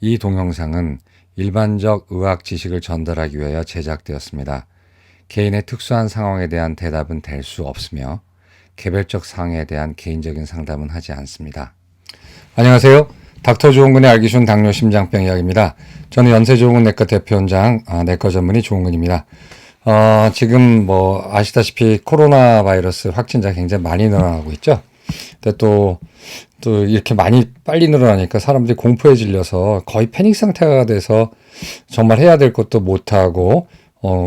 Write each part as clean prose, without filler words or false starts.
이 동영상은 일반적 의학 지식을 전달하기 위하여 제작되었습니다. 개인의 특수한 상황에 대한 대답은 될 수 없으며 개별적 상황에 대한 개인적인 상담은 하지 않습니다. 안녕하세요. 닥터 조은근의 알기 쉬운 당뇨 심장병 이야기입니다. 저는 연세조은근 내과 대표원장 내과 전문의 조은근입니다. 지금 아시다시피 코로나 바이러스 확진자 굉장히 많이 늘어나고 있죠. 근데 또 이렇게 많이 빨리 늘어나니까 사람들이 공포에 질려서 거의 패닉 상태가 돼서 정말 해야 될 것도 못하고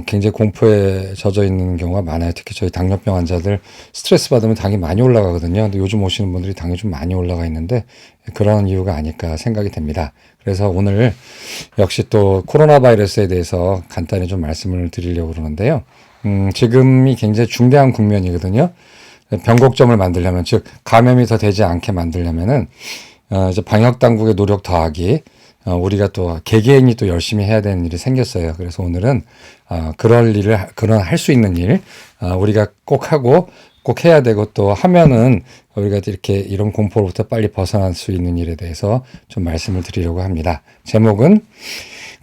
굉장히 공포에 젖어 있는 경우가 많아요. 특히 저희 당뇨병 환자들 스트레스 받으면 당이 많이 올라가거든요. 근데 요즘 오시는 분들이 당이 좀 많이 올라가 있는데 그런 이유가 아닐까 생각이 됩니다. 그래서 오늘 역시 또 코로나 바이러스에 대해서 간단히 좀 말씀을 드리려고 그러는데요. 지금이 굉장히 중대한 국면이거든요. 변곡점을 만들려면, 즉 감염이 더 되지 않게 만들려면은 이제 방역 당국의 노력 더하기, 우리가 또 개개인이 또 열심히 해야 되는 일이 생겼어요. 그래서 오늘은 그런 할 수 있는 일, 우리가 꼭 하고 꼭 해야 되고 또 하면은 우리가 이렇게 이런 공포로부터 빨리 벗어날 수 있는 일에 대해서 좀 말씀을 드리려고 합니다. 제목은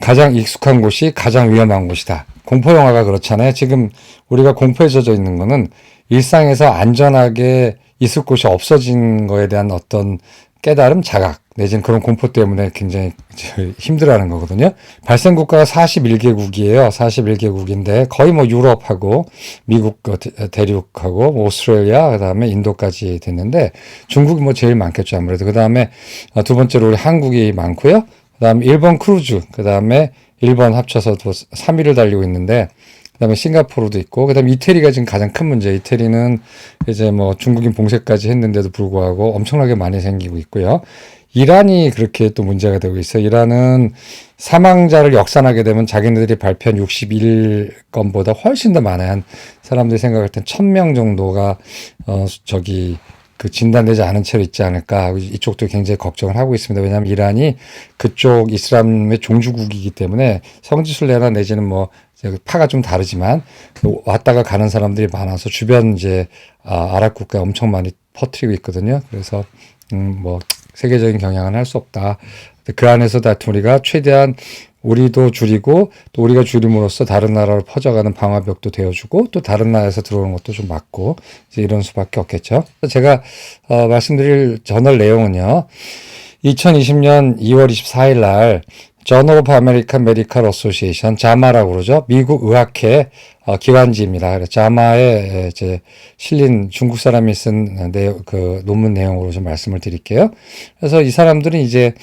가장 익숙한 곳이 가장 위험한 곳이다. 공포 영화가 그렇잖아요. 지금 우리가 공포에 젖어 있는 거는 일상에서 안전하게 있을 곳이 없어진 거에 대한 어떤 깨달음, 자각, 내지는 그런 공포 때문에 굉장히 힘들어하는 거거든요. 발생 국가가 41개국이에요. 41개국인데 거의 유럽하고 미국 대륙하고 오스트레일리아, 그다음에 인도까지 됐는데 중국이 제일 많겠죠, 아무래도. 그다음에 두 번째로 우리 한국이 많고요. 그다음에 일본 크루즈, 그다음에 일본 합쳐서 또 3위를 달리고 있는데, 그다음에 싱가포르도 있고, 그다음에 이태리가 지금 가장 큰 문제. 이태리는 이제 중국인 봉쇄까지 했는데도 불구하고 엄청나게 많이 생기고 있고요. 이란이 그렇게 또 문제가 되고 있어요. 이란은 사망자를 역산하게 되면 자기네들이 발표한 61건보다 훨씬 더 많아요. 한 사람들이 생각할 땐 1000명 정도가 진단되지 않은 채로 있지 않을까. 이쪽도 굉장히 걱정을 하고 있습니다. 왜냐하면 이란이 그쪽 이슬람의 종주국이기 때문에 성지순례나 내지는 파가 좀 다르지만 왔다가 가는 사람들이 많아서 주변 이제 아랍 국가에 엄청 많이 퍼뜨리고 있거든요. 그래서 세계적인 경향은 할 수 없다. 그 안에서도 하여튼 우리가 최대한 우리도 줄이고 또 우리가 줄임으로써 다른 나라로 퍼져가는 방화벽도 되어주고 또 다른 나라에서 들어오는 것도 좀 막고 이제 이런 수밖에 없겠죠. 제가 말씀드릴 저널 내용은요. 2020년 2월 24일 날 Journal of American Medical Association, JAMA라고 그러죠. 미국 의학회 기관지입니다. 그래서 JAMA에 이제 실린 중국 사람이 쓴 그 논문 내용으로 좀 말씀을 드릴게요. 그래서 이 사람들은 이제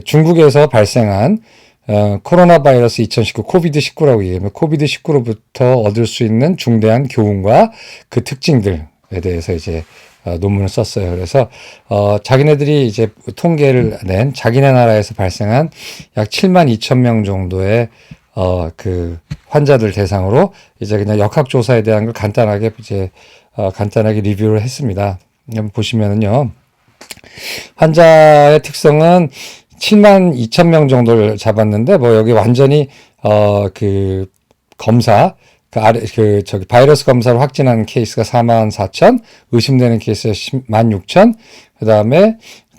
중국에서 발생한 코로나 바이러스 2019 코비드19라고 얘기하면 코비드19로부터 얻을 수 있는 중대한 교훈과 그 특징들에 대해서 이제 논문을 썼어요. 그래서 자기네들이 이제 통계를 낸 자기네 나라에서 발생한 약 72,000명 정도의 환자들 대상으로 이제 그냥 역학조사에 대한 걸 간단하게 리뷰를 했습니다. 보시면은요. 환자의 특성은 72,000명 정도를 잡았는데 여기 완전히 검사 바이러스 검사로 확진한 케이스가 44,000, 의심되는 케이스가 16,000, 그 다음에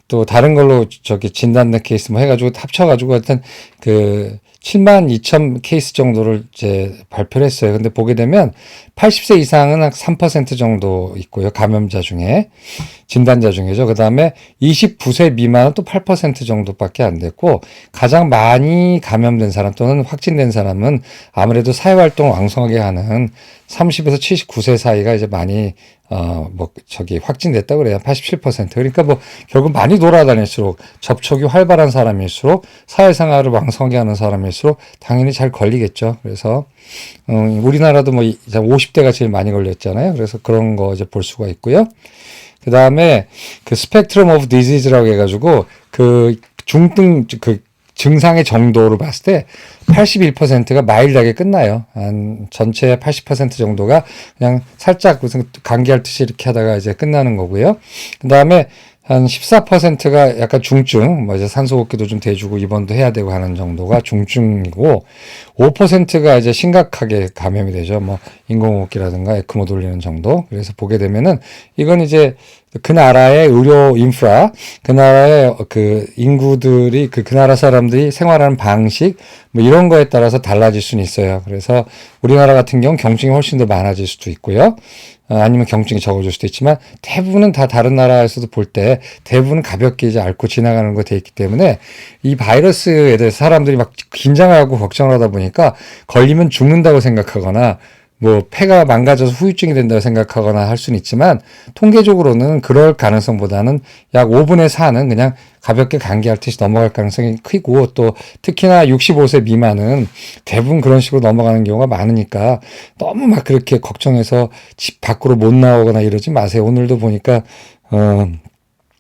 또 다른 걸로 진단된 케이스 해가지고 합쳐가지고 하여튼 72,000 케이스 정도를 이제 발표를 했어요. 근데 보게 되면 80세 이상은 한 3% 정도 있고요. 감염자 중에. 진단자 중에죠. 그 다음에 29세 미만은 또 8% 정도밖에 안 됐고, 가장 많이 감염된 사람 또는 확진된 사람은 아무래도 사회활동을 왕성하게 하는 30에서 79세 사이가 이제 많이 확진됐다고 그래요. 87%. 그러니까 결국 많이 돌아다닐수록 접촉이 활발한 사람일수록 사회생활을 왕성하게 하는 사람일수록 당연히 잘 걸리겠죠. 그래서 우리나라도 50대가 제일 많이 걸렸잖아요. 그래서 그런 거 이제 볼 수가 있고요. 그 다음에 스펙트럼 오브 디지즈라고 해가지고 중등 증상의 정도로 봤을 때 81%가 마일드하게 끝나요. 한 전체 80% 정도가 그냥 살짝 무슨 감기 앓듯이 이렇게 하다가 이제 끝나는 거고요. 그 다음에 한 14%가 약간 중증, 뭐 이제 산소호흡기도 좀 대주고 입원도 해야 되고 하는 정도가 중증이고, 5%가 이제 심각하게 감염이 되죠. 뭐 인공호흡기라든가 에크모 돌리는 정도. 그래서 보게 되면은 이건 이제 그 나라의 의료 인프라, 그 나라의 그 인구들이 그 나라 사람들이 생활하는 방식, 뭐 이런 거에 따라서 달라질 수는 있어요. 그래서 우리나라 같은 경우 경증이 훨씬 더 많아질 수도 있고요. 아니면 경증이 적어질 수도 있지만 대부분은 다 다른 나라에서도 볼 때 대부분 가볍게 이제 앓고 지나가는 거 돼 있기 때문에 이 바이러스에 대해서 사람들이 막 긴장하고 걱정을 하다 보니까 걸리면 죽는다고 생각하거나 뭐 폐가 망가져서 후유증이 된다고 생각하거나 할 수는 있지만 통계적으로는 그럴 가능성보다는 약 5분의 4는 그냥 가볍게 감기앓듯이 넘어갈 가능성이 크고 또 특히나 65세 미만은 대부분 그런 식으로 넘어가는 경우가 많으니까 너무 막 그렇게 걱정해서 집 밖으로 못 나오거나 이러지 마세요. 오늘도 보니까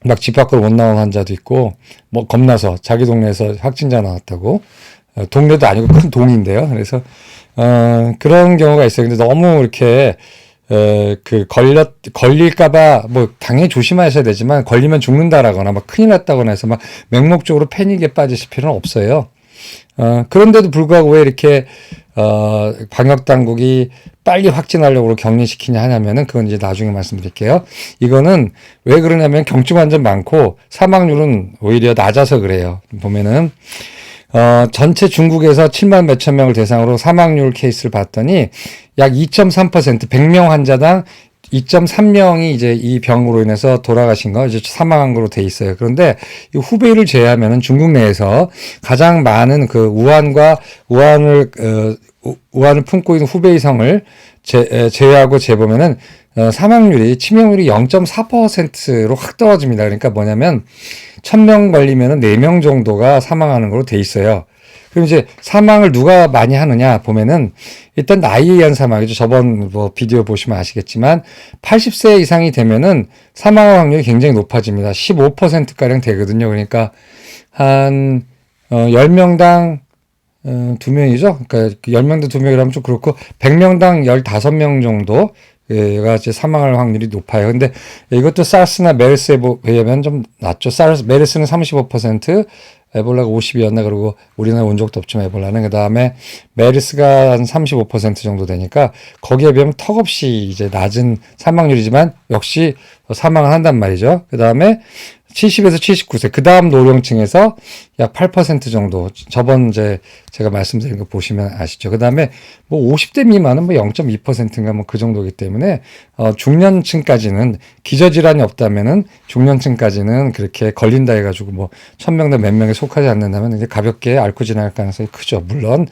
막 집 밖으로 못 나오는 환자도 있고 뭐 겁나서 자기 동네에서 확진자 나왔다고 동네도 아니고 큰 동인데요. 그래서 그런 경우가 있어요. 근데 너무 이렇게, 걸릴까봐, 뭐, 당연히 조심하셔야 되지만, 걸리면 죽는다라거나, 막 큰일 났다거나 해서 막 맹목적으로 패닉에 빠지실 필요는 없어요. 그런데도 불구하고 왜 이렇게, 방역당국이 빨리 확진하려고 격리시키냐 하냐면은, 그건 이제 나중에 말씀드릴게요. 이거는 왜 그러냐면 경증 환자 많고, 사망률은 오히려 낮아서 그래요. 보면은, 전체 중국에서 7만 몇천 명을 대상으로 사망률 케이스를 봤더니 약 2.3%, 100명 환자당 2.3명이 이제 이 병으로 인해서 돌아가신 거, 이제 사망한 거로 돼 있어요. 그런데 이 후베이를 제외하면은 중국 내에서 가장 많은 그 우한을 품고 있는 후베이성을 제외하고 재보면은 사망률이 치명률이 0.4%로 확 떨어집니다. 그러니까 뭐냐면 1000명 걸리면은 4명 정도가 사망하는 걸로 돼 있어요. 그럼 이제 사망을 누가 많이 하느냐 보면은 일단 나이에 의한 사망이죠. 저번 뭐 비디오 보시면 아시겠지만 80세 이상이 되면은 사망 확률이 굉장히 높아집니다. 15%가량 되거든요. 그러니까 한 10명당 2명이죠. 그러니까 10명당 2명이라면 좀 그렇고 100명당 15명 정도 가 이제 사망할 확률이 높아요. 근데 이것도 사스나 메르스에 비하면 좀 낮죠. 메르스는 35%, 에볼라가 50이었나 그러고 우리나라 온 적도 없지만 에볼라는 그다음에 메르스가 한 35% 정도 되니까 거기에 비하면 턱없이 이제 낮은 사망률이지만 역시 사망을 한단 말이죠. 그다음에 70에서 79세, 그 다음 노령층에서 약 8% 정도, 저번 이제 제가 말씀드린 거 보시면 아시죠. 그 다음에 뭐 50대 미만은 뭐 0.2%인가 뭐 그 정도이기 때문에, 중년층까지는 기저질환이 없다면은 중년층까지는 그렇게 걸린다 해가지고 뭐 1000명당 몇 명에 속하지 않는다면 이제 가볍게 앓고 지나갈 가능성이 크죠. 물론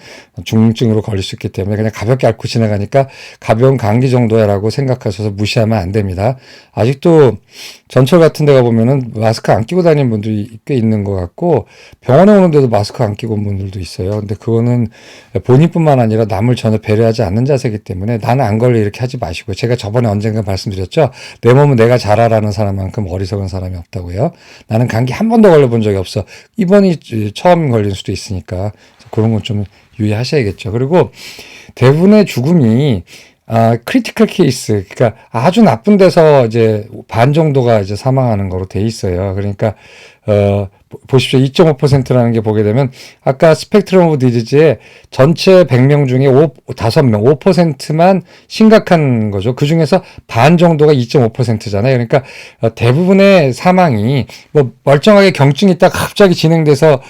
중증으로 걸릴 수 있기 때문에 그냥 가볍게 앓고 지나가니까 가벼운 감기 정도야라고 생각하셔서 무시하면 안 됩니다. 아직도 전철 같은 데 가보면은 마스크 안 끼고 다니는 분들이 꽤 있는 것 같고 병원에 오는데도 마스크 안 끼고 온 분들도 있어요. 근데 그거는 본인뿐만 아니라 남을 전혀 배려하지 않는 자세이기 때문에 나는 안 걸려 이렇게 하지 마시고요. 제가 저번에 언젠가 말씀드렸죠. 내 몸은 내가 잘 알아라는 사람만큼 어리석은 사람이 없다고요. 나는 감기 한 번도 걸려본 적이 없어. 이번이 처음 걸릴 수도 있으니까 그런 건 좀 유의하셔야겠죠. 그리고 대부분의 죽음이 크리티컬 케이스, 그러니까 아주 나쁜 데서 이제 반 정도가 이제 사망하는 거로 돼 있어요. 그러니까, 보십시오. 2.5%라는 게 보게 되면, 아까 스펙트럼 오브 디지즈의 전체 100명 중에 5명, 5%만 심각한 거죠. 그 중에서 반 정도가 2.5%잖아요. 그러니까, 대부분의 사망이, 뭐, 멀쩡하게 경증이 있다가 갑자기 진행돼서,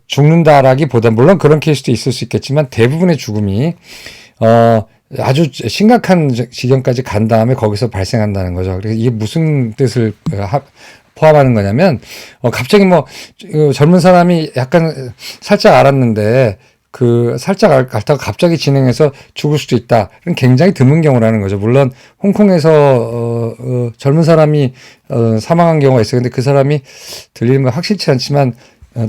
죽는다라기보다, 물론 그런 케이스도 있을 수 있겠지만, 대부분의 죽음이, 아주 심각한 지경까지 간 다음에 거기서 발생한다는 거죠. 그래서 이게 무슨 뜻을 포함하는 거냐면, 갑자기 뭐, 젊은 사람이 약간 살짝 앓았는데, 살짝 앓다가 갑자기 진행해서 죽을 수도 있다. 그건 굉장히 드문 경우라는 거죠. 물론, 홍콩에서, 젊은 사람이, 사망한 경우가 있어요. 근데 그 사람이 들리는 건 확실치 않지만,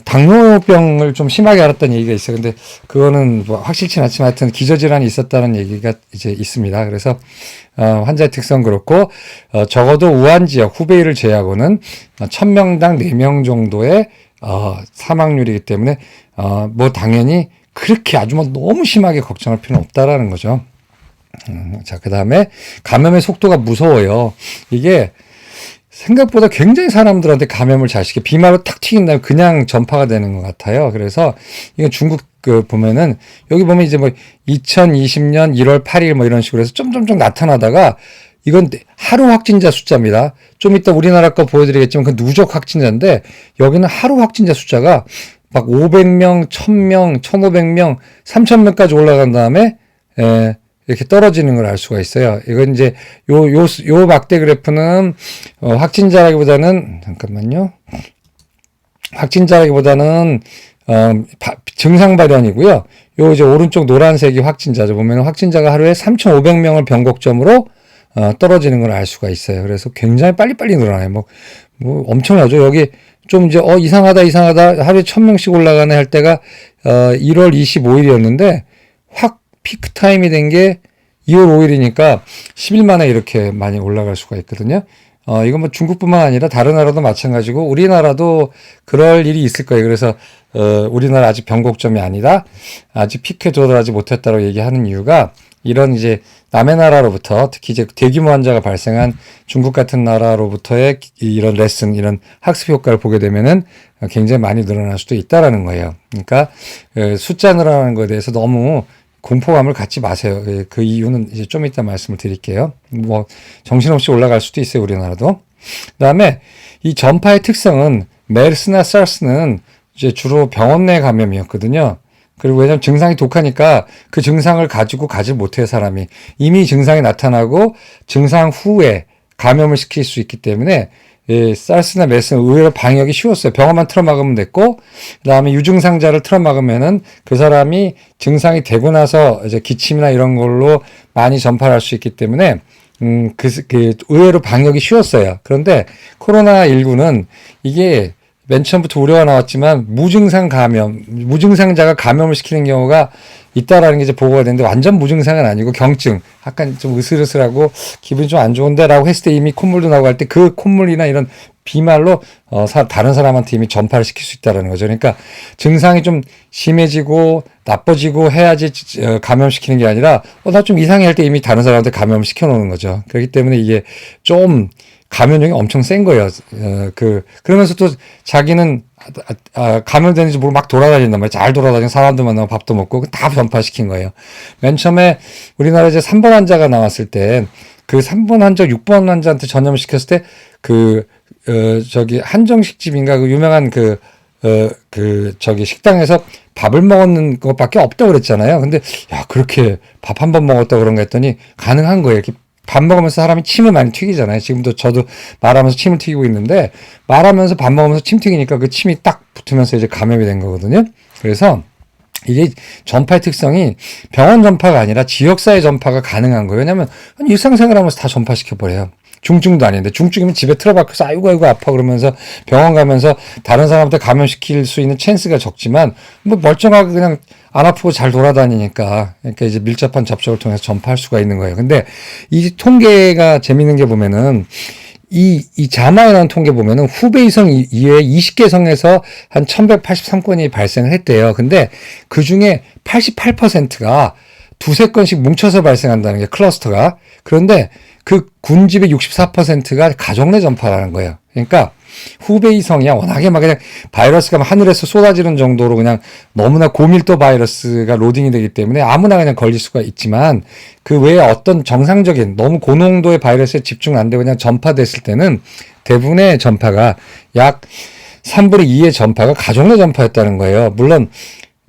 당뇨병을 좀 심하게 앓았다는 얘기가 있어요. 근데 그거는 뭐 확실치 않지만 하여튼 기저질환이 있었다는 얘기가 이제 있습니다. 그래서, 환자의 특성 그렇고, 적어도 우한 지역, 후베이를 제외하고는 1000명당 4명 정도의, 사망률이기 때문에, 뭐 당연히 그렇게 아주 뭐 너무 심하게 걱정할 필요는 없다라는 거죠. 자, 그 다음에 감염의 속도가 무서워요. 이게, 생각보다 굉장히 사람들한테 감염을 잘 시켜 비말로 탁 튀긴 다음에 그냥 전파가 되는 것 같아요. 그래서 이건 중국 보면은 여기 보면 이제 뭐 2020년 1월 8일 뭐 이런 식으로 해서 점점점 나타나다가 이건 하루 확진자 숫자입니다. 좀 이따 우리나라 거 보여드리겠지만 그 누적 확진자인데 여기는 하루 확진자 숫자가 막 500명, 1000명, 1500명, 3000명까지 올라간 다음에 이렇게 떨어지는 걸 알 수가 있어요. 이건 이제 요 막대 그래프는 확진자라기보다는 잠깐만요. 확진자라기보다는 증상 발현이고요. 요 이제 오른쪽 노란색이 확진자죠. 보면 확진자가 하루에 3,500명을 변곡점으로 떨어지는 걸 알 수가 있어요. 그래서 굉장히 빨리빨리 늘어나요. 뭐 엄청나죠. 여기 좀 이제 이상하다 하루에 1000명씩 올라가네 할 때가 1월 25일이었는데 확 피크 타임이 된 게 2월 5일이니까 10일 만에 이렇게 많이 올라갈 수가 있거든요. 이건 뭐 중국뿐만 아니라 다른 나라도 마찬가지고 우리나라도 그럴 일이 있을 거예요. 그래서 우리나라 아직 변곡점이 아니다. 아직 피크에 도달하지 못했다고 얘기하는 이유가 이런 이제 남의 나라로부터 특히 이제 대규모 환자가 발생한 중국 같은 나라로부터의 이런 레슨, 이런 학습 효과를 보게 되면은 굉장히 많이 늘어날 수도 있다라는 거예요. 그러니까 숫자 늘어나는 거에 대해서 너무 공포감을 갖지 마세요. 그 이유는 이제 좀 이따 말씀을 드릴게요. 뭐 정신없이 올라갈 수도 있어요, 우리나라도. 그다음에 이 전파의 특성은 메르스나 사스는 이제 주로 병원 내 감염이었거든요. 그리고 왜냐면 증상이 독하니까 그 증상을 가지고 가지 못해요, 사람이. 이미 증상이 나타나고 증상 후에 감염을 시킬 수 있기 때문에 사스나 메르스는 의외로 방역이 쉬웠어요. 병원만 틀어막으면 됐고, 그 다음에 유증상자를 틀어막으면은 그 사람이 증상이 되고 나서 이제 기침이나 이런 걸로 많이 전파를 할 수 있기 때문에, 의외로 방역이 쉬웠어요. 그런데 코로나19는 이게 맨 처음부터 우려가 나왔지만 무증상자가 감염을 시키는 경우가 있다라는 게 이제 보고가 됐는데 완전 무증상은 아니고 경증, 약간 좀 으슬으슬하고 기분이 좀 안 좋은데 라고 했을 때 이미 콧물도 나오고 할 때 그 콧물이나 이런 비말로 다른 사람한테 이미 전파를 시킬 수 있다라는 거죠. 그러니까 증상이 좀 심해지고 나빠지고 해야지 감염시키는 게 아니라 나 좀 이상해 할 때 이미 다른 사람한테 감염을 시켜놓는 거죠. 그렇기 때문에 이게 좀 감염력이 엄청 센 거예요. 그러면서 또 자기는 감염되는지 모르고 막 돌아다닌단 말이에요. 잘 돌아다니는 사람들 만나고 밥도 먹고 다 전파시킨 거예요. 맨 처음에 우리나라 이제 3번 환자가 나왔을 때 그 3번 환자, 6번 환자한테 전염을 시켰을 때 저기 한정식집인가 그 유명한 식당에서 밥을 먹는 것밖에 없다고 그랬잖아요. 근데 그렇게 밥 한 번 먹었다 그런 거 했더니 가능한 거예요. 이렇게 밥 먹으면서 사람이 침을 많이 튀기잖아요. 지금도 저도 말하면서 침을 튀기고 있는데 말하면서 밥 먹으면서 침 튀기니까 그 침이 딱 붙으면서 이제 감염이 된 거거든요. 그래서 이게 전파의 특성이 병원 전파가 아니라 지역사회 전파가 가능한 거예요. 왜냐하면 일상생활 하면서 다 전파시켜버려요. 중증도 아닌데 중증이면 집에 틀어박혀서 아이고 아파 그러면서 병원 가면서 다른 사람한테 감염시킬 수 있는 찬스가 적지만 뭐 멀쩡하게 그냥 안 아프고 잘 돌아다니니까 그러니까 이제 밀접한 접촉을 통해서 전파할 수가 있는 거예요. 근데 이 통계가 재밌는 게 보면은 이 자마이라는 통계 보면은 후베이성 이외에 20개 성에서 한 1183건이 발생을 했대요. 근데 그 중에 88%가 두세 건씩 뭉쳐서 발생한다는 게 클러스터가. 그런데 그 군집의 64%가 가족 내 전파라는 거예요. 그러니까 후베이성이야 워낙에 막 그냥 바이러스가 하늘에서 쏟아지는 정도로 그냥 너무나 고밀도 바이러스가 로딩이 되기 때문에 아무나 그냥 걸릴 수가 있지만 그 외에 어떤 정상적인 너무 고농도의 바이러스에 집중 안 되고 그냥 전파됐을 때는 대부분의 전파가 약 3분의 2의 전파가 가족 내 전파였다는 거예요. 물론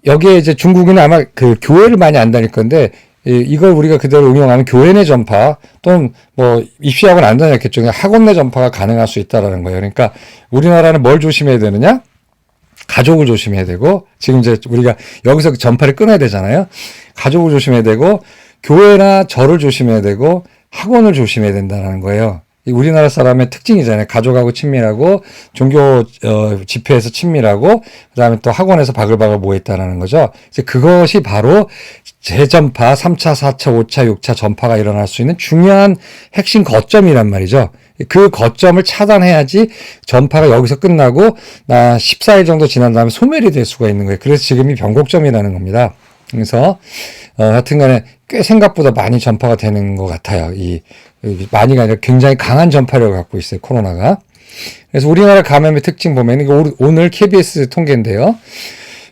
여기에 이제 중국은 아마 그 교회를 많이 안 다닐 건데 이걸 우리가 그대로 응용하면 교회 내 전파 또는 뭐 입시학원 안 다녔겠죠. 학원 내 전파가 가능할 수 있다라는 거예요. 그러니까 우리나라는 뭘 조심해야 되느냐? 가족을 조심해야 되고 지금 이제 우리가 여기서 전파를 끊어야 되잖아요. 가족을 조심해야 되고 교회나 절을 조심해야 되고 학원을 조심해야 된다는 거예요. 우리나라 사람의 특징이잖아요. 가족하고 친밀하고 종교 집회에서 친밀하고 그다음에 또 학원에서 바글바글 모여있다는 거죠. 이제 그것이 바로 재전파 3차, 4차, 5차, 6차 전파가 일어날 수 있는 중요한 핵심 거점이란 말이죠. 그 거점을 차단해야지 전파가 여기서 끝나고 14일 정도 지난 다음에 소멸이 될 수가 있는 거예요. 그래서 지금이 변곡점이라는 겁니다. 그래서 하여튼 간에 꽤 생각보다 많이 전파가 되는 것 같아요. 많이가 아니라 굉장히 강한 전파력을 갖고 있어요, 코로나가. 그래서 우리나라 감염의 특징 보면, 이거 오늘 KBS 통계인데요.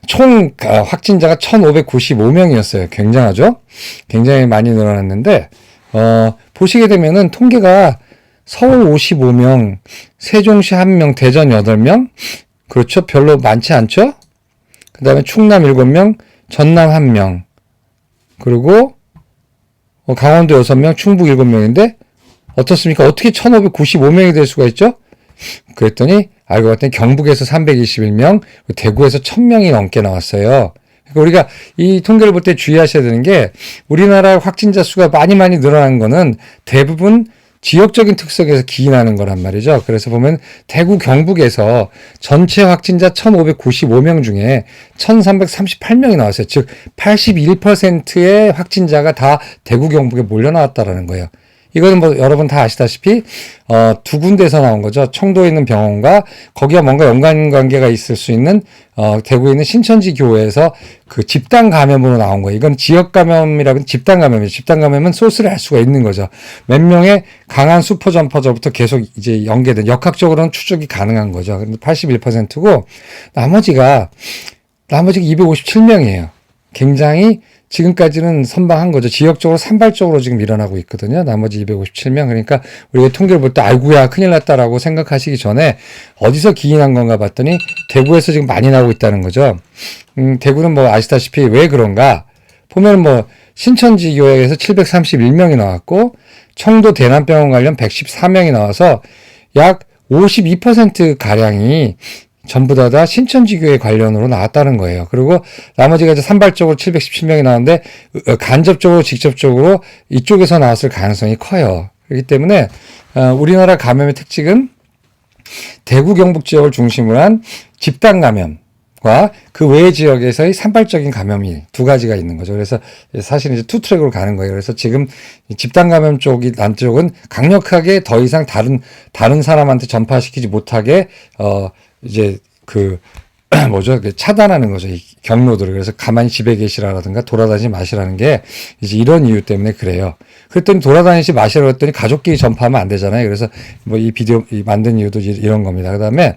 총 확진자가 1,595명이었어요. 굉장하죠? 굉장히 많이 늘어났는데, 보시게 되면은 통계가 서울 55명, 세종시 1명, 대전 8명, 그렇죠? 별로 많지 않죠? 그 다음에 충남 7명, 전남 1명, 그리고 강원도 6명, 충북 7명인데, 어떻습니까? 어떻게 1,595명이 될 수가 있죠? 그랬더니 알고 봤더니 경북에서 321명, 대구에서 1,000명이 넘게 나왔어요. 그러니까 우리가 이 통계를 볼 때 주의하셔야 되는 게 우리나라 확진자 수가 많이 늘어난 거는 대부분 지역적인 특성에서 기인하는 거란 말이죠. 그래서 보면 대구 경북에서 전체 확진자 1,595명 중에 1,338명이 나왔어요. 즉 81%의 확진자가 다 대구 경북에 몰려 나왔다라는 거예요. 이거는 뭐 여러분 다 아시다시피 두 군데에서 나온 거죠. 청도에 있는 병원과 거기와 뭔가 연관관계가 있을 수 있는 대구에 있는 신천지 교회에서 그 집단 감염으로 나온 거예요. 이건 지역 감염이라면 집단 감염이에요. 집단 감염은 소스를 알 수가 있는 거죠. 몇 명의 강한 슈퍼 점퍼저부터 계속 이제 연계된 역학적으로는 추적이 가능한 거죠. 근데 81%고 나머지가 257명이에요. 굉장히 지금까지는 선방한 거죠. 지역적으로 산발적으로 지금 일어나고 있거든요. 나머지 257명. 그러니까 우리가 통계를 볼 때 아이고야 큰일 났다라고 생각하시기 전에 어디서 기인한 건가 봤더니 대구에서 지금 많이 나오고 있다는 거죠. 대구는 뭐 아시다시피 왜 그런가? 보면 뭐 신천지 교회에서 731명이 나왔고 청도 대남병원 관련 114명이 나와서 약 52%가량이 전부 다 신천지교회 관련으로 나왔다는 거예요. 그리고 나머지가 이제 산발적으로 717명이 나왔는데 간접적으로 직접적으로 이쪽에서 나왔을 가능성이 커요. 그렇기 때문에 우리나라 감염의 특징은 대구 경북 지역을 중심으로 한 집단 감염과 그 외 지역에서의 산발적인 감염이 두 가지가 있는 거죠. 그래서 사실 이제 투 트랙으로 가는 거예요. 그래서 지금 집단 감염 쪽은 강력하게 더 이상 다른 사람한테 전파시키지 못하게 이제 차단하는 거죠. 이 경로들을. 그래서 가만히 집에 계시라든가 돌아다니지 마시라는 게 이제 이런 이유 때문에 그래요. 그랬더니 돌아다니지 마시라고 했더니 가족끼리 전파하면 안 되잖아요. 그래서 뭐 이 비디오 만든 이유도 이런 겁니다. 그 다음에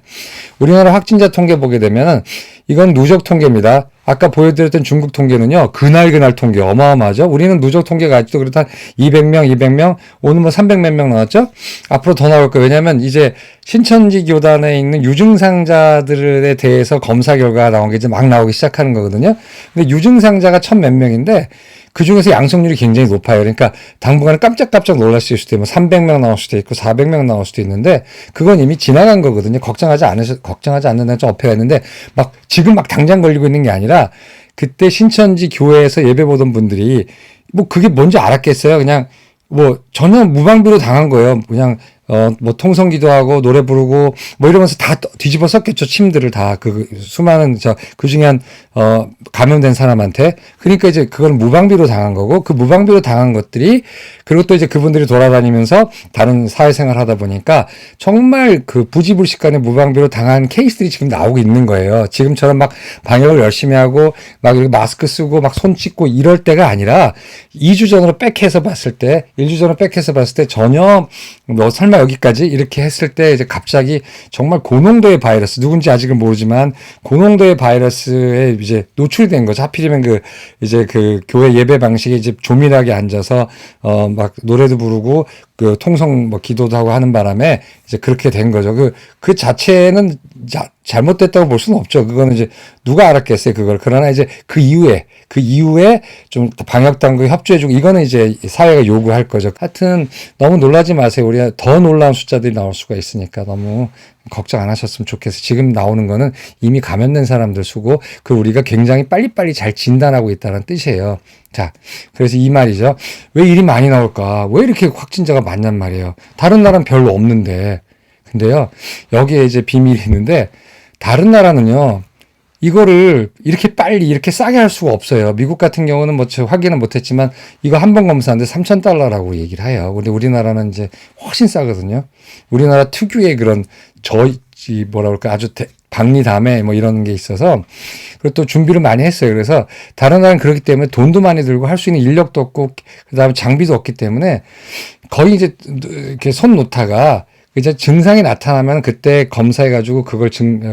우리나라 확진자 통계 보게 되면은 이건 누적 통계입니다. 아까 보여드렸던 중국 통계는요, 그날 통계 어마어마하죠. 우리는 누적 통계가 아직도 그렇다 200명, 오늘 뭐 300몇 명 나왔죠? 앞으로 더 나올 거예요. 왜냐면 이제 신천지 교단에 있는 유증상자들에 대해서 검사 결과가 나온 게 이제 막 나오기 시작하는 거거든요. 근데 유증상자가 1,000몇 명인데 그 중에서 양성률이 굉장히 높아요. 그러니까 당분간은 깜짝깜짝 놀라실 수도 있고 300명 나올 수도 있고 400명 나올 수도 있는데 그건 이미 지나간 거거든요. 걱정하지 않는다는 좀 어폐가 있는데 지금 당장 걸리고 있는 게 아니라 그때 신천지 교회에서 예배 보던 분들이 뭐 그게 뭔지 알았겠어요. 그냥 뭐 전혀 무방비로 당한 거예요. 그냥 뭐 통성 기도하고 노래 부르고 뭐 이러면서 다 뒤집어 썼겠죠. 침들을 다 그 수많은 그 중에 한 감염된 사람한테. 그러니까 이제 그건 무방비로 당한 거고 그 무방비로 당한 것들이 그리고 또 이제 그분들이 돌아다니면서 다른 사회생활 하다 보니까 정말 그 부지불식간에 무방비로 당한 케이스들이 지금 나오고 있는 거예요. 지금처럼 막 방역을 열심히 하고 막 이렇게 마스크 쓰고 막 손 씻고 이럴 때가 아니라 2주 전으로 백해서 봤을 때 1주 전으로 백해서 봤을 때 전혀 뭐 설마 여기까지 이렇게 했을 때 이제 갑자기 정말 고농도의 바이러스 누군지 아직은 모르지만 고농도의 바이러스에 이제 노출된 거죠. 하필이면 이제 그 교회 예배 방식에 이제 조밀하게 앉아서 막 노래도 부르고 그 통성 뭐 기도도 하고 하는 바람에 이제 그렇게 된 거죠. 그 자체는 잘못됐다고 볼 수는 없죠. 그거는 이제 누가 알았겠어요, 그걸. 그러나 이제 그 이후에 좀 방역 당국이 협조해주고 이거는 이제 사회가 요구할 거죠. 하여튼 너무 놀라지 마세요. 우리가 더 놀라운 숫자들이 나올 수가 있으니까 너무 걱정 안 하셨으면 좋겠어요. 지금 나오는 거는 이미 감염된 사람들 수고 우리가 굉장히 빨리빨리 잘 진단하고 있다는 뜻이에요. 자, 그래서 이 말이죠. 왜 일이 많이 나올까? 왜 이렇게 확진자가 많냔 말이에요. 다른 나라는 별로 없는데. 근데요, 여기에 이제 비밀이 있는데, 다른 나라는요, 이거를 이렇게 빨리 이렇게 싸게 할 수가 없어요. 미국 같은 경우는 뭐 확인은 못했지만 이거 한 번 검사하는데 $3,000라고 얘기를 해요. 근데 우리나라는 이제 훨씬 싸거든요. 우리나라 특유의 그런 뭐라 그럴까 아주 박리담에 뭐 이런 게 있어서 그리고 또 준비를 많이 했어요. 그래서 다른 나라는 그렇기 때문에 돈도 많이 들고 할 수 있는 인력도 없고 그다음에 장비도 없기 때문에 거의 이제 이렇게 손 놓다가 이제 증상이 나타나면 그때 검사해가지고 그걸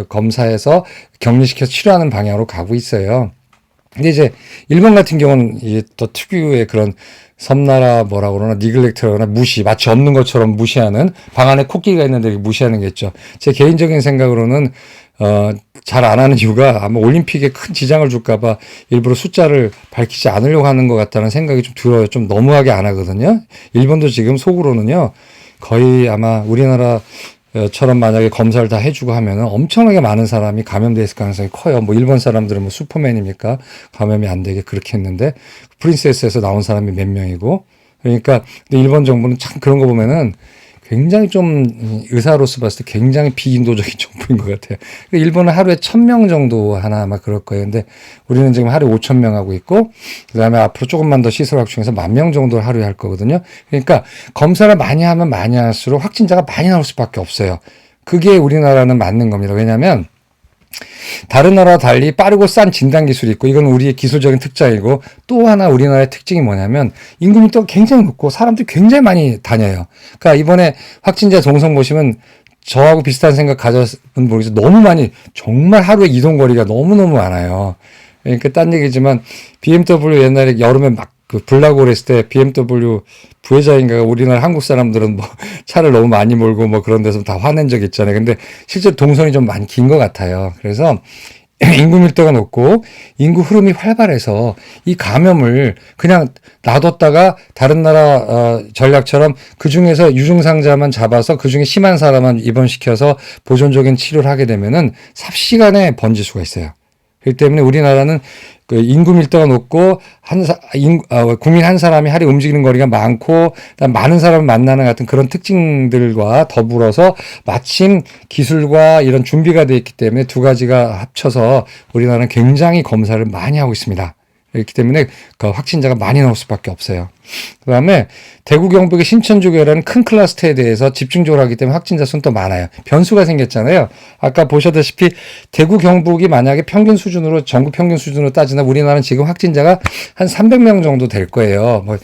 검사해서 격리시켜서 치료하는 방향으로 가고 있어요. 근데 이제 일본 같은 경우는 이게 또 특유의 그런 섬나라 뭐라 그러나 니글렉트라거나 무시 마치 없는 것처럼 무시하는 방 안에 코끼리가 있는데 무시하는 게 있죠. 제 개인적인 생각으로는 잘 안 하는 이유가 아마 올림픽에 큰 지장을 줄까봐 일부러 숫자를 밝히지 않으려고 하는 것 같다는 생각이 좀 들어요. 좀 너무하게 안 하거든요. 일본도 지금 속으로는요. 거의 아마 우리나라처럼 만약에 검사를 다 해주고 하면은 엄청나게 많은 사람이 감염됐을 가능성이 커요. 뭐 일본 사람들은 뭐 슈퍼맨입니까? 감염이 안 되게 그렇게 했는데 프린세스에서 나온 사람이 몇 명이고 그러니까 근데 일본 정부는 참 그런 거 보면은 굉장히 좀 의사로서 봤을 때 굉장히 비인도적인 정부인 것 같아요. 일본은 하루에 1,000명 정도 하나 아마 그럴 거예요. 근데 우리는 지금 하루에 5,000명 하고 있고 그다음에 앞으로 조금만 더 시설 확충해서 10,000명 정도를 하루에 할 거거든요. 그러니까 검사를 많이 하면 많이 할수록 확진자가 많이 나올 수밖에 없어요. 그게 우리나라는 맞는 겁니다. 왜냐하면 다른 나라와 달리 빠르고 싼 진단 기술이 있고 이건 우리의 기술적인 특장이고 또 하나 우리나라의 특징이 뭐냐면 인구 밀도가 굉장히 높고 사람들이 굉장히 많이 다녀요. 그러니까 이번에 확진자 동선 보시면 저하고 비슷한 생각 가졌으면 모르겠어요. 너무 많이 정말 하루에 이동 거리가 너무너무 많아요. 그러니까 딴 얘기지만 BMW 옛날에 여름에 막 그 불나고 그랬을 때 BMW 부회장인가가 우리나라 한국 사람들은 뭐 차를 너무 많이 몰고 뭐 그런 데서 다 화낸 적 있잖아요. 근데 실제 동선이 좀 많이 긴 것 같아요. 그래서 인구 밀도가 높고 인구 흐름이 활발해서 이 감염을 그냥 놔뒀다가 다른 나라 전략처럼 그중에서 유증상자만 잡아서 그중에 심한 사람만 입원시켜서 보존적인 치료를 하게 되면은 삽시간에 번질 수가 있어요. 그렇기 때문에 우리나라는 그 인구 밀도가 높고 국민 한 사람이 하루에 움직이는 거리가 많고 많은 사람을 만나는 같은 그런 특징들과 더불어서 마침 기술과 이런 준비가 되어 있기 때문에 두 가지가 합쳐서 우리나라는 굉장히 검사를 많이 하고 있습니다. 그렇기 때문에 그 확진자가 많이 나올 수밖에 없어요. 그 다음에 대구 경북의 신천지교회라는 큰 클러스터에 대해서 집중적으로 하기 때문에 확진자 수는 또 많아요. 변수가 생겼잖아요. 아까 보셨다시피 대구 경북이 만약에 평균 수준으로 전국 평균 수준으로 따지면 우리나라는 지금 확진자가 한 300명 정도 될 거예요. 뭐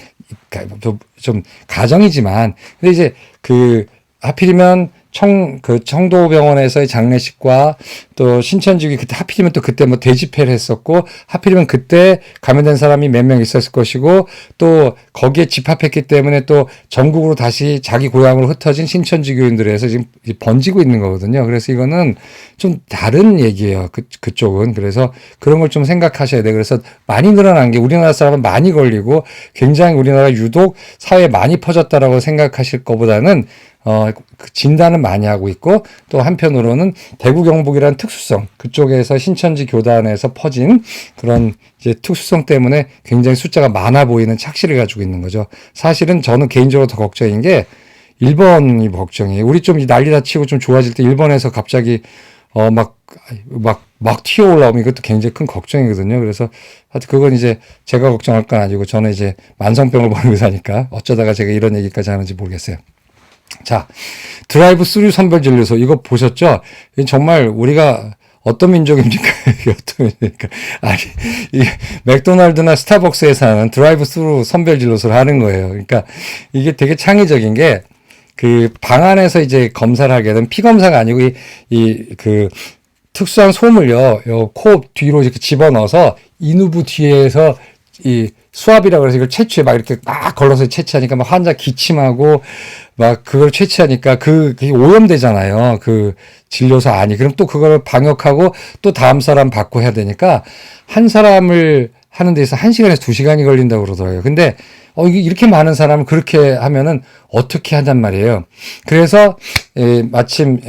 좀 가정이지만 근데 이제 그 하필이면 청도병원에서의 장례식과 또 신천지기 그때 하필이면 또 그때 뭐 대집회를 했었고 하필이면 그때 감염된 사람이 몇 명 있었을 것이고 또 거기에 집합했기 때문에 또 전국으로 다시 자기 고향으로 흩어진 신천지 교인들에서 지금 번지고 있는 거거든요. 그래서 이거는 좀 다른 얘기예요. 그쪽은. 그래서 그런 걸 좀 생각하셔야 돼요. 그래서 많이 늘어난 게 우리나라 사람은 많이 걸리고 굉장히 우리나라 유독 사회에 많이 퍼졌다라고 생각하실 것보다는 그 진단은 많이 하고 있고 또 한편으로는 대구 경북이라는 특수성 그쪽에서 신천지 교단에서 퍼진 그런 이제 특수성 때문에 굉장히 숫자가 많아 보이는 착시를 가지고 있는 거죠. 사실은 저는 개인적으로 더 걱정인 게 일본이 걱정이에요. 우리 좀 난리다 치고 좀 좋아질 때 일본에서 갑자기 막 튀어 올라오면 이것도 굉장히 큰 걱정이거든요. 그래서 하여튼 그건 이제 제가 걱정할 건 아니고 저는 이제 만성병을 보는 의사니까 어쩌다가 제가 이런 얘기까지 하는지 모르겠어요. 자, 드라이브 스루 선별진료소 이거 보셨죠? 정말 우리가 어떤 민족입니까? 어떤 민족입니까? 아니, 이 맥도날드나 스타벅스에서 하는 드라이브 스루 선별진료소를 하는 거예요. 그러니까 이게 되게 창의적인 게 그 방 안에서 이제 검사를 하게 되면 피 검사가 아니고 그 특수한 솜을요, 코 뒤로 이렇게 집어넣어서 인후부 뒤에서 이 수압이라고 해서 이걸 채취해 막 이렇게 막 걸러서 채취하니까 막 환자 기침하고 막 그걸 채취하니까 그게 오염되잖아요. 그 진료소 안이. 그럼 또 그걸 방역하고 또 다음 사람 받고 해야 되니까 한 사람을 하는 데서 1시간에서 2시간이 걸린다고 그러더라고요. 근데 이렇게 많은 사람을 그렇게 하면은 어떻게 한단 말이에요. 그래서 마침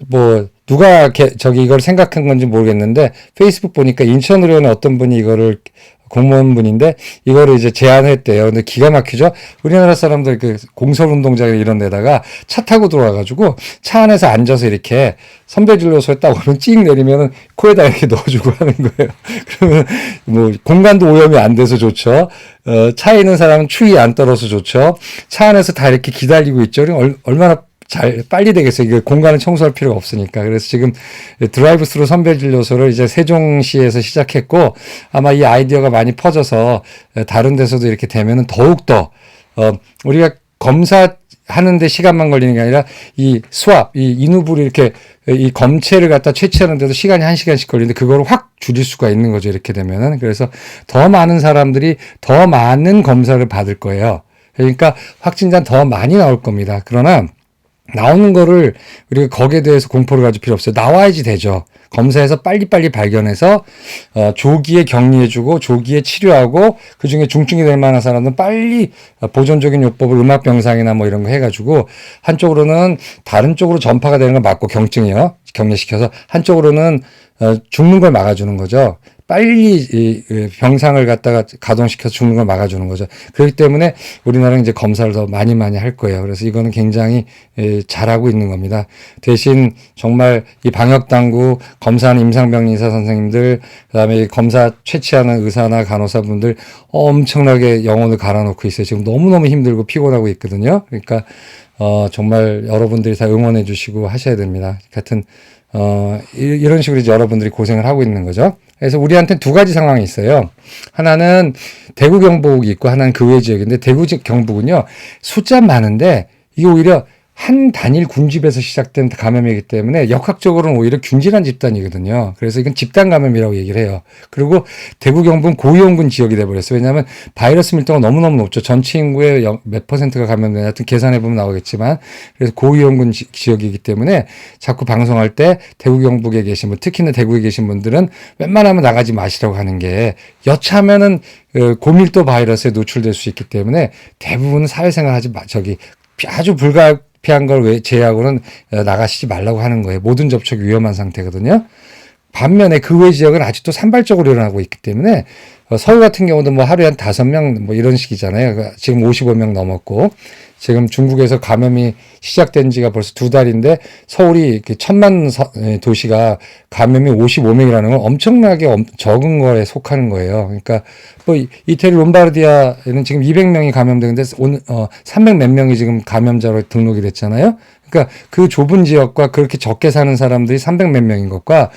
뭐 누가 이걸 생각한 건지 모르겠는데 페이스북 보니까 인천의료원의 어떤 분이 이거를 공무원분인데 이거를 이제 제안했대요. 근데 기가 막히죠. 우리나라 사람들 그 공설운동장 이런 데다가 차 타고 들어와가지고 차 안에서 앉아서 이렇게 선별진료소에 딱 오면 찍 내리면은 코에다 이렇게 넣어주고 하는 거예요. 그러면 뭐 공간도 오염이 안 돼서 좋죠. 차에 있는 사람은 추위 안 떨어서 좋죠. 차 안에서 다 이렇게 기다리고 있죠. 얼마나 잘 빨리 되겠어요. 이게 공간을 청소할 필요가 없으니까. 그래서 지금 드라이브 스루 선별 진료소를 이제 세종시에서 시작했고 아마 이 아이디어가 많이 퍼져서 다른 데서도 이렇게 되면은 더욱더 우리가 검사하는데 시간만 걸리는 게 아니라 이 스왑, 이 인후불이 이렇게 이 검체를 갖다 채취하는데도 시간이 1시간씩 걸리는데 그거를 확 줄일 수가 있는 거죠. 이렇게 되면은. 그래서 더 많은 사람들이 더 많은 검사를 받을 거예요. 그러니까 확진자는 더 많이 나올 겁니다. 그러나 나오는 거를 우리가 거기에 대해서 공포를 가질 필요 없어요. 나와야지 되죠. 검사해서 빨리빨리 발견해서 조기에 격리해주고 조기에 치료하고 그중에 중증이 될 만한 사람은 빨리 보존적인 요법을 음압병상이나 뭐 이런 거 해가지고 한쪽으로는 다른 쪽으로 전파가 되는 걸 막고 경증이요. 격리시켜서 한쪽으로는 죽는 걸 막아주는 거죠. 빨리 이 병상을 갖다가 가동시켜서 죽는 걸 막아주는 거죠. 그렇기 때문에 우리나라는 이제 검사를 더 많이 할 거예요. 그래서 이거는 굉장히 잘하고 있는 겁니다. 대신 정말 이 방역당국, 검사하는 임상병리 의사 선생님들, 그다음에 검사 채취하는 의사나 간호사분들 엄청나게 영혼을 갈아놓고 있어요. 지금 너무너무 힘들고 피곤하고 있거든요. 그러니까 정말 여러분들이 다 응원해 주시고 하셔야 됩니다. 같은 이런 식으로 이제 여러분들이 고생을 하고 있는 거죠. 그래서 우리한테는 두 가지 상황이 있어요. 하나는 대구 경북이 있고 하나는 그 외 지역인데 대구 경북은요 숫자 많은데 이게 오히려 한 단일 군집에서 시작된 감염이기 때문에 역학적으로는 오히려 균질한 집단이거든요. 그래서 이건 집단 감염이라고 얘기를 해요. 그리고 대구 경북은 고위험군 지역이 돼버렸어요. 왜냐하면 바이러스 밀도가 너무너무 높죠. 전체 인구의 몇 %가 감염되냐 하여튼 계산해보면 나오겠지만 그래서 고위험군 지역이기 때문에 자꾸 방송할 때 대구 경북에 계신 분 특히나 대구에 계신 분들은 웬만하면 나가지 마시라고 하는 게 여차하면은 고밀도 바이러스에 노출될 수 있기 때문에 대부분 사회생활 하지 아주 불가피한 걸 제외하고는 나가시지 말라고 하는 거예요. 모든 접촉이 위험한 상태거든요. 반면에 그 외 지역은 아직도 산발적으로 일어나고 있기 때문에 서울 같은 경우도 뭐 하루에 한 5명 뭐 이런 식이잖아요. 지금 55명 넘었고 지금 중국에서 감염이 시작된 지가 벌써 2달인데 서울이 1000만 도시가 감염이 55명이라는 건 엄청나게 적은 거에 속하는 거예요. 그러니까 뭐 이태리 롬바르디아에는 지금 200명이 감염되는데 300 몇 명이 지금 감염자로 등록이 됐잖아요. 그러니까 그 좁은 지역과 그렇게 적게 사는 사람들이 300 몇 명인 것과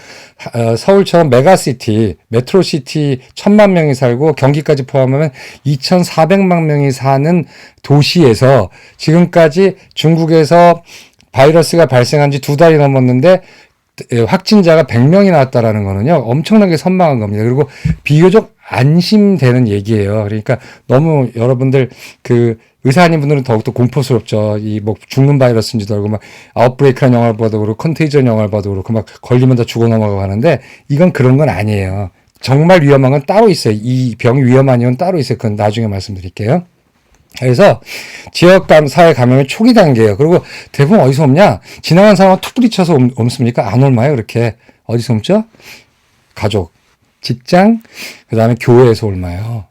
서울처럼 메가시티, 메트로시티 1000만 명이 살고 경기까지 포함하면 2400만 명이 사는 도시에서 지금까지 중국에서 바이러스가 발생한 지 2달이 넘었는데 확진자가 100명이 나왔다라는 거는요 엄청나게 선망한 겁니다. 그리고 비교적 안심되는 얘기예요. 그러니까 너무 여러분들 의사 아닌 분들은 더욱더 공포스럽죠. 이 뭐 죽는 바이러스인지도 알고 막 아웃브레이크라는 영화를 봐도 그렇고 컨테이전 영화를 봐도 그렇고 막 걸리면 다 죽어 넘어가고 하는데 이건 그런 건 아니에요. 정말 위험한 건 따로 있어요. 이 병이 위험한 이유는 따로 있어요. 그건 나중에 말씀드릴게요. 그래서 지역 사회 감염의 초기 단계예요. 그리고 대부분 어디서 옮냐? 지나간 사람은 툭 부딪혀서 옮습니까? 안 옮아요. 그렇게. 어디서 옮죠? 가족, 직장, 그다음에 교회에서 옮아요.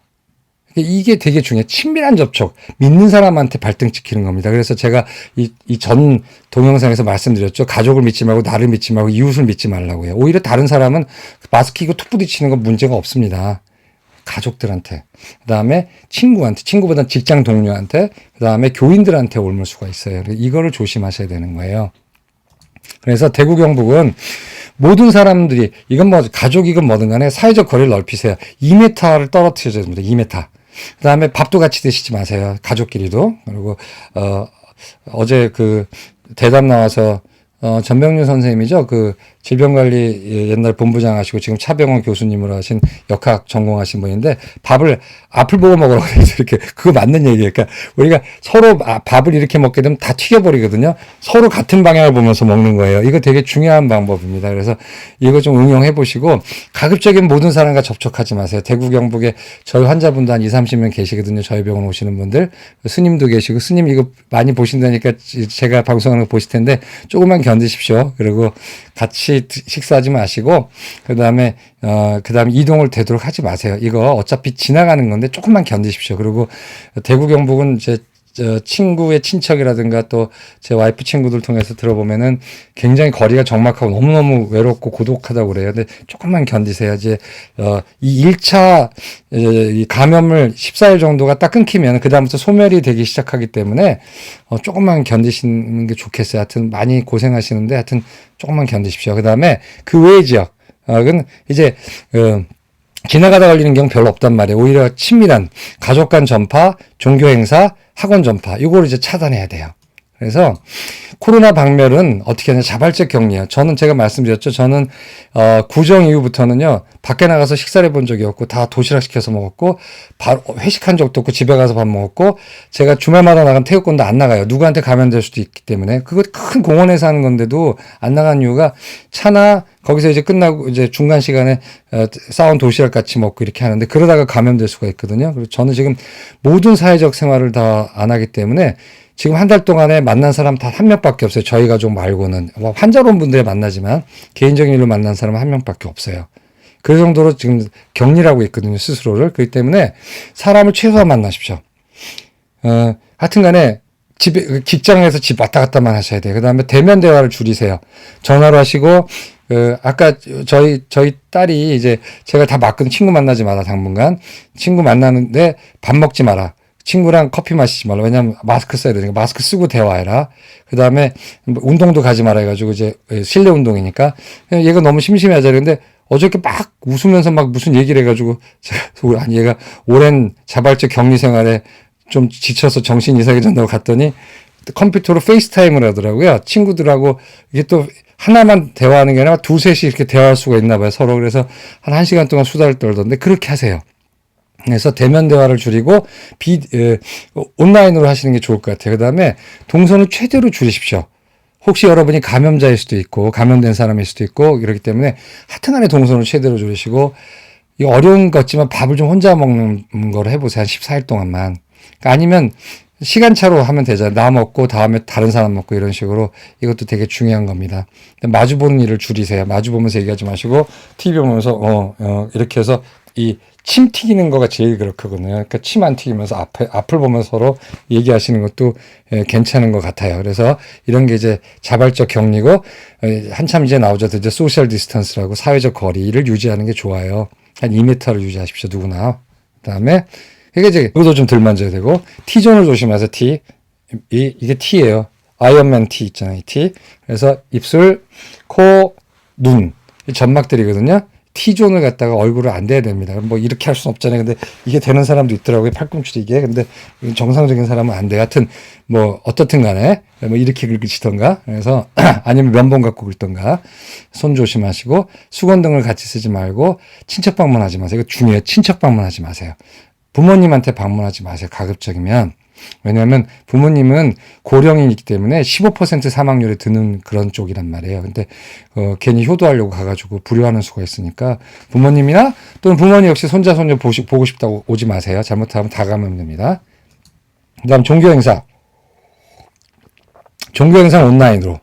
이게 되게 중요해요. 친밀한 접촉, 믿는 사람한테 발등찍히는 겁니다. 그래서 제가 이 전 동영상에서 말씀드렸죠. 가족을 믿지 말고 나를 믿지 말고 이웃을 믿지 말라고요. 오히려 다른 사람은 마스크 끼고 툭 부딪히는 건 문제가 없습니다. 가족들한테, 그다음에 친구한테, 친구보다는 직장 동료한테, 그다음에 교인들한테 옮을 수가 있어요. 이거를 조심하셔야 되는 거예요. 그래서 대구 경북은 모든 사람들이 이건 뭐 가족이건 뭐든 간에 사회적 거리를 넓히세요. 2m를 떨어뜨려야 됩니다. 2m. 그다음에 밥도 같이 드시지 마세요. 가족끼리도. 그리고 어제 대담 나와서 전병윤 선생님이죠. 질병관리 옛날 본부장 하시고 지금 차병원 교수님으로 하신 역학 전공하신 분인데 밥을 앞을 보고 먹으라고 해서 이렇게 그거 맞는 얘기예요. 그러니까 우리가 서로 밥을 이렇게 먹게 되면 다 튀겨버리거든요. 서로 같은 방향을 보면서 먹는 거예요. 이거 되게 중요한 방법입니다. 그래서 이거 좀 응용해 보시고 가급적인 모든 사람과 접촉하지 마세요. 대구 경북에 저희 환자분도 한 20-30명 계시거든요. 저희 병원 오시는 분들. 스님도 계시고 스님 이거 많이 보신다니까 제가 방송하는 거 보실 텐데 조금만 견디십시오. 그리고 같이 식사하지 마시고 그다음에 이동을 되도록 하지 마세요. 이거 어차피 지나가는 건데 조금만 견디십시오. 그리고 대구 경북은 이제 친구의 친척이라든가 또 제 와이프 친구들 통해서 들어보면은 굉장히 거리가 적막하고 너무너무 외롭고 고독하다고 그래요. 근데 조금만 견디세요. 이제, 이 1차 이 감염을 14일 정도가 딱 끊기면 그다음부터 소멸이 되기 시작하기 때문에 조금만 견디시는 게 좋겠어요. 하여튼 많이 고생하시는데 하여튼 조금만 견디십시오. 그 다음에 그 외의 지역, 그건 이제, 지나가다 걸리는 경우 별로 없단 말이에요. 오히려 친밀한 가족 간 전파, 종교 행사, 학원 전파, 이걸 이제 차단해야 돼요. 그래서 코로나 박멸은 어떻게 하냐, 자발적 격리예요. 저는 제가 말씀드렸죠. 저는 구정 이후부터는요, 밖에 나가서 식사를 해본 적이 없고 다 도시락 시켜서 먹었고 바로 회식한 적도 없고 집에 가서 밥 먹었고, 제가 주말마다 나간 태극권도 안 나가요. 누구한테 감염될 수도 있기 때문에. 그거 큰 공원에서 하는 건데도 안 나간 이유가, 차나 거기서 이제 끝나고 이제 중간 시간에 싸운 도시락 같이 먹고 이렇게 하는데, 그러다가 감염될 수가 있거든요. 그래서 저는 지금 모든 사회적 생활을 다 안 하기 때문에 지금 한 달 동안에 만난 사람 단 한 명밖에 없어요. 저희 가족 말고는. 환자분 분들에 만나지만 개인적인 일로 만난 사람은 한 명밖에 없어요. 그 정도로 지금 격리를 하고 있거든요, 스스로를. 그렇기 때문에 사람을 최소한 만나십시오. 하여튼 간에 직장에서 집 왔다 갔다만 하셔야 돼요. 그 다음에 대면 대화를 줄이세요. 전화로 하시고, 아까 저희 딸이 이제 제가 다 맞거든. 친구 만나지 마라, 당분간. 친구 만나는데 밥 먹지 마라. 친구랑 커피 마시지 말라. 왜냐면 마스크 써야 되니까 마스크 쓰고 대화해라. 그 다음에 운동도 가지 말아 해가지고 이제 실내 운동이니까 얘가 너무 심심해하자. 근데 어저께 막 웃으면서 막 무슨 얘기를 해가지고 아니 얘가 오랜 자발적 격리 생활에 좀 지쳐서 정신 이상해졌다고 갔더니 컴퓨터로 페이스타임을 하더라고요. 친구들하고 이게 또 하나만 대화하는 게 아니라 두셋이 이렇게 대화할 수가 있나 봐요, 서로. 그래서 한 1시간 동안 수다를 떨던데 그렇게 하세요. 그래서 대면 대화를 줄이고 온라인으로 하시는 게 좋을 것 같아요. 그 다음에 동선을 최대로 줄이십시오. 혹시 여러분이 감염자일 수도 있고 감염된 사람일 수도 있고 이렇기 때문에 하여튼간에 동선을 최대로 줄이시고, 이 어려운 것 같지만 밥을 좀 혼자 먹는 걸 해보세요. 한 14일 동안만. 그러니까 아니면 시간차로 하면 되잖아요. 나 먹고 다음에 다른 사람 먹고 이런 식으로. 이것도 되게 중요한 겁니다. 마주보는 일을 줄이세요. 마주보면서 얘기하지 마시고 TV 보면서 이렇게 해서 이 침 튀기는 거가 제일 그렇거든요. 그러니까 침 안 튀기면서 앞을 보면서 서로 얘기하시는 것도 괜찮은 것 같아요. 그래서 이런 게 이제 자발적 격리고, 한참 이제 나오죠. 이제 소셜 디스턴스라고 사회적 거리를 유지하는 게 좋아요. 한 2m를 유지하십시오, 누구나. 그다음에 이게 이제 이것도 좀 덜 만져야 되고, T존을 조심하세요. T. 이게 T예요. 아이언맨 T 있잖아요. 이 T. 그래서 입술, 코, 눈. 이 점막들이거든요. T존을 갖다가 얼굴을 안 대야 됩니다. 뭐 이렇게 할 수는 없잖아요. 근데 이게 되는 사람도 있더라고요. 팔꿈치로 이게. 근데 정상적인 사람은 안 돼요. 하여튼 뭐 어떻든 간에 뭐 이렇게 긁으시던가, 그래서 아니면 면봉 갖고 긁던가. 손 조심하시고, 수건 등을 같이 쓰지 말고, 친척 방문하지 마세요. 이거 중요해요. 친척 방문하지 마세요. 부모님한테 방문하지 마세요, 가급적이면. 왜냐하면 부모님은 고령이기 때문에 15% 사망률이 드는 그런 쪽이란 말이에요. 근데 괜히 효도하려고 가가지고 불효하는 수가 있으니까 부모님이나 또는 부모님 역시 손자 손녀 보고 싶다고 오지 마세요. 잘못하면 다 감염됩니다. 그다음 종교행사 온라인으로.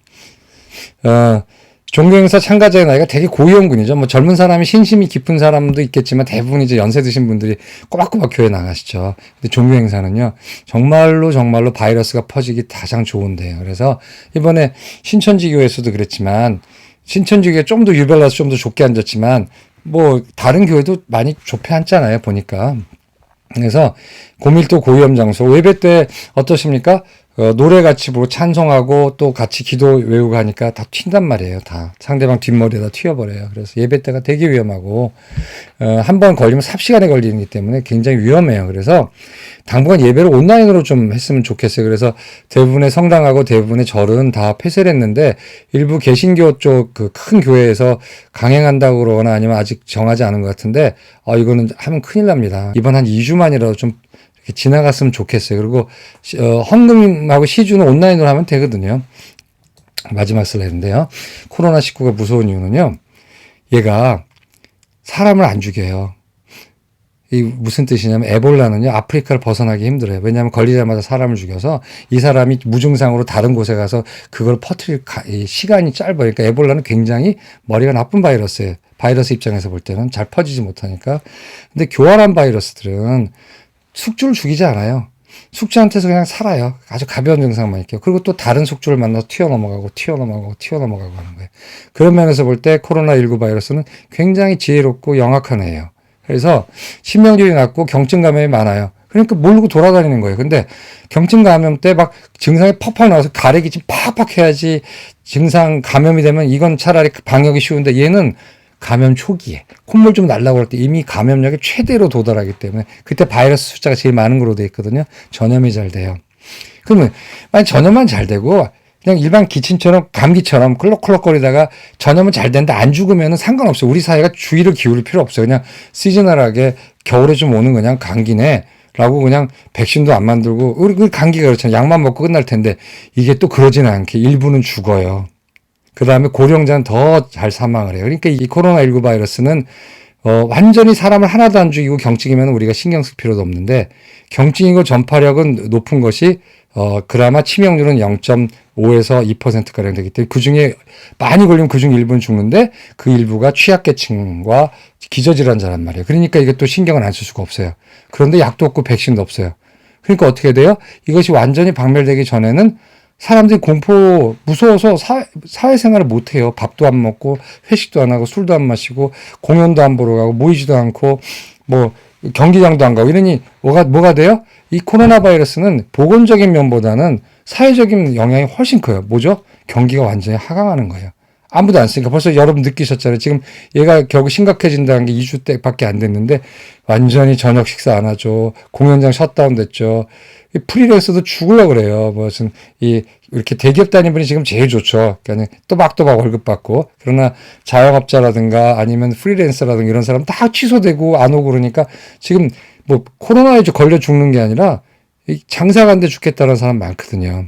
종교행사 참가자의 나이가 되게 고위험군이죠. 뭐 젊은 사람이 신심이 깊은 사람도 있겠지만 대부분 이제 연세 드신 분들이 꼬박꼬박 교회 나가시죠. 근데 종교행사는요, 정말로 바이러스가 퍼지기 가장 좋은데요. 그래서 이번에 신천지 교회에서도 그랬지만, 신천지 교회 좀 더 유별나서 좀 더 좁게 앉았지만 뭐 다른 교회도 많이 좁혀 앉잖아요, 보니까. 그래서 고밀도 고위험 장소, 예배 때 어떠십니까? 노래 같이 부르고 찬송하고 또 같이 기도 외우고 하니까 다 튄단 말이에요. 다 상대방 뒷머리에다 튀어버려요. 그래서 예배 때가 되게 위험하고, 한 번 걸리면 삽시간에 걸리기 때문에 굉장히 위험해요. 그래서 당분간 예배를 온라인으로 좀 했으면 좋겠어요. 그래서 대부분의 성당하고 대부분의 절은 다 폐쇄를 했는데, 일부 개신교 쪽 그 큰 교회에서 강행한다고 그러거나 아니면 아직 정하지 않은 것 같은데, 이거는 하면 큰일 납니다. 이번 한 2주만이라도 좀 지나갔으면 좋겠어요. 그리고 헌금하고 시주는 온라인으로 하면 되거든요. 마지막 슬라이드인데요. 코로나19가 무서운 이유는요, 얘가 사람을 안 죽여요. 이 무슨 뜻이냐면, 에볼라는요 아프리카를 벗어나기 힘들어요. 왜냐하면 걸리자마자 사람을 죽여서 이 사람이 무증상으로 다른 곳에 가서 그걸 퍼뜨릴 시간이 짧아요. 그러니까 에볼라는 굉장히 머리가 나쁜 바이러스예요. 바이러스 입장에서 볼 때는 잘 퍼지지 못하니까. 근데 교활한 바이러스들은 숙주를 죽이지 않아요. 숙주한테서 그냥 살아요. 아주 가벼운 증상만 있게요. 그리고 또 다른 숙주를 만나서 튀어넘어가고 하는 거예요. 그런 면에서 볼 때 코로나19 바이러스는 굉장히 지혜롭고 영악한 애예요. 그래서 신명률이 낮고 경증 감염이 많아요. 그러니까 모르고 돌아다니는 거예요. 근데 경증 감염 때 막 증상이 팍팍 나와서 가래기 좀 팍팍 해야지 증상 감염이 되면 이건 차라리 방역이 쉬운데 얘는 감염 초기에 콧물 좀 날라고 할 때 이미 감염력이 최대로 도달하기 때문에 그때 바이러스 숫자가 제일 많은 걸로 돼 있거든요. 전염이 잘 돼요. 그러면 만약 전염만 잘 되고 그냥 일반 기침처럼 감기처럼 꿀럭꿀럭거리다가 전염은 잘 되는데 안 죽으면 상관없어요. 우리 사회가 주의를 기울일 필요 없어요. 그냥 시즈널하게 겨울에 좀 오는 그냥 감기네 라고 그냥 백신도 안 만들고 우리 감기가 그렇잖아요. 약만 먹고 끝날 텐데 이게 또 그러지는 않게 일부는 죽어요. 그 다음에 고령자는 더 잘 사망을 해요. 그러니까 이 코로나19 바이러스는 완전히 사람을 하나도 안 죽이고 경증이면 우리가 신경 쓸 필요도 없는데 경증이고 전파력은 높은 것이 그나마 치명률은 0.5에서 2%가량 되기 때문에 그중에 많이 걸리면 그중 일부는 죽는데 그 일부가 취약계층과 기저질환자란 말이에요. 그러니까 이게 또 신경을 안 쓸 수가 없어요. 그런데 약도 없고 백신도 없어요. 그러니까 어떻게 돼요? 이것이 완전히 박멸되기 전에는 사람들이 공포 무서워서 사회생활을 못해요. 밥도 안 먹고 회식도 안 하고 술도 안 마시고 공연도 안 보러 가고 모이지도 않고 뭐 경기장도 안 가고 이러니 뭐가 돼요? 이 코로나 바이러스는 보건적인 면보다는 사회적인 영향이 훨씬 커요. 뭐죠? 경기가 완전히 하강하는 거예요. 아무도 안 쓰니까 벌써 여러분 느끼셨잖아요. 지금 얘가 결국 심각해진다는 게 2주 때밖에 안 됐는데 완전히 저녁 식사 안 하죠. 공연장 셧다운 됐죠. 프리랜서도 죽으려고 그래요. 무슨 이렇게 대기업 다니는 분이 지금 제일 좋죠. 그러니까 또박또박 월급 받고. 그러나 자영업자라든가 아니면 프리랜서라든가 이런 사람 다 취소되고 안 오고 그러니까 지금 뭐 코로나에 걸려 죽는 게 아니라 장사가 안 돼 죽겠다는 사람 많거든요.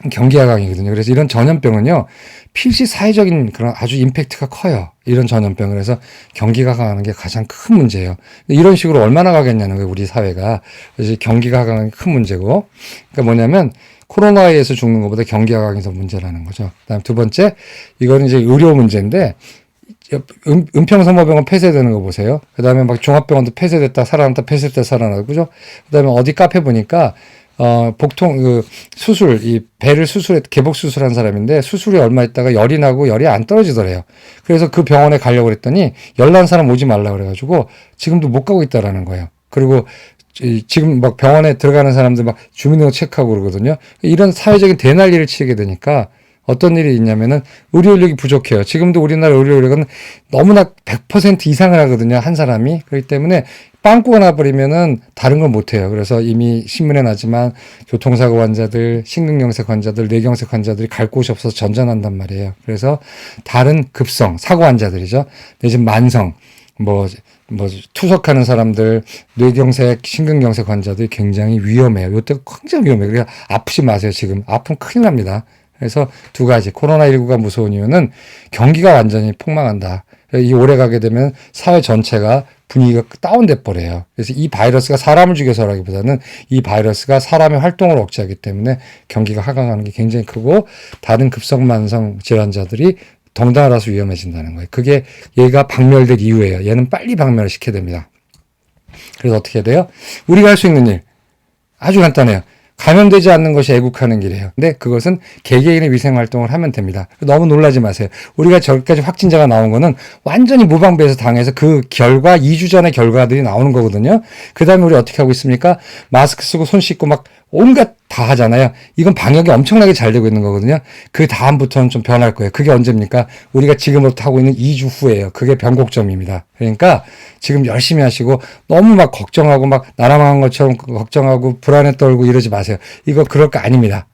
경기하강이거든요. 그래서 이런 전염병은요, 필시 사회적인 그런 아주 임팩트가 커요. 이런 전염병을 해서 경기가 강하는 게 가장 큰 문제예요. 이런 식으로 얼마나 가겠냐는 거예요, 우리 사회가. 그래서 경기가 강한 게 큰 문제고. 그러니까 뭐냐면, 코로나에 의해서 죽는 것보다 경기가 강해서 문제라는 거죠. 그 다음 두 번째, 이거는 이제 의료 문제인데, 은평성모병원 폐쇄되는 거 보세요. 그 다음에 막 종합병원도 폐쇄됐다, 살아났다, 폐쇄됐다, 살아나고, 그죠? 그 다음에 어디 카페 보니까, 복통, 이 배를 개복 수술한 사람인데 수술이 얼마 있다가 열이 나고 열이 안 떨어지더래요. 그래서 그 병원에 가려고 그랬더니 열 난 사람 오지 말라 그래가지고 지금도 못 가고 있다라는 거예요. 그리고 지금 막 병원에 들어가는 사람들 막 주민등록 체크하고 그러거든요. 이런 사회적인 대난리를 치게 되니까 어떤 일이 있냐면은 의료 인력이 부족해요. 지금도 우리나라 의료 인력은 너무나 100% 이상을 하거든요. 한 사람이. 그렇기 때문에 빵꾸가 나버리면은 다른 걸 못해요. 그래서 이미 신문에 나지만 교통사고 환자들, 심근경색 환자들, 뇌경색 환자들이 갈 곳이 없어서 전전한단 말이에요. 그래서 다른 급성, 사고 환자들이죠. 내지는 만성, 투석하는 사람들, 뇌경색, 심근경색 환자들이 굉장히 위험해요. 이때 굉장히 위험해요. 그러니까 아프지 마세요. 지금 아프면 큰일 납니다. 그래서 두 가지. 코로나19가 무서운 이유는 경기가 완전히 폭망한다. 이 오래 가게 되면 사회 전체가 분위기가 다운돼 버려요. 그래서 이 바이러스가 사람을 죽여서라기보다는 이 바이러스가 사람의 활동을 억제하기 때문에 경기가 하강하는 게 굉장히 크고 다른 급성만성 질환자들이 덩달아서 위험해진다는 거예요. 그게 얘가 박멸될 이유예요. 얘는 빨리 박멸을 시켜야 됩니다. 그래서 어떻게 해야 돼요? 우리가 할 수 있는 일 아주 간단해요. 감염되지 않는 것이 애국하는 길이에요. 근데 그것은 개개인의 위생활동을 하면 됩니다. 너무 놀라지 마세요. 우리가 저기까지 확진자가 나온 거는 완전히 무방비해서 당해서 그 결과 2주 전의 결과들이 나오는 거거든요. 그 다음에 우리 어떻게 하고 있습니까? 마스크 쓰고 손 씻고 막 온갖 다 하잖아요. 이건 방역이 엄청나게 잘 되고 있는 거거든요. 그 다음부터는 좀 변할 거예요. 그게 언제입니까? 우리가 지금부터 하고 있는 2주 후예요. 그게 변곡점입니다. 그러니까 지금 열심히 하시고 너무 막 걱정하고 막 나라 망한 것처럼 걱정하고 불안에 떨고 이러지 마세요. 이거 그럴 거 아닙니다.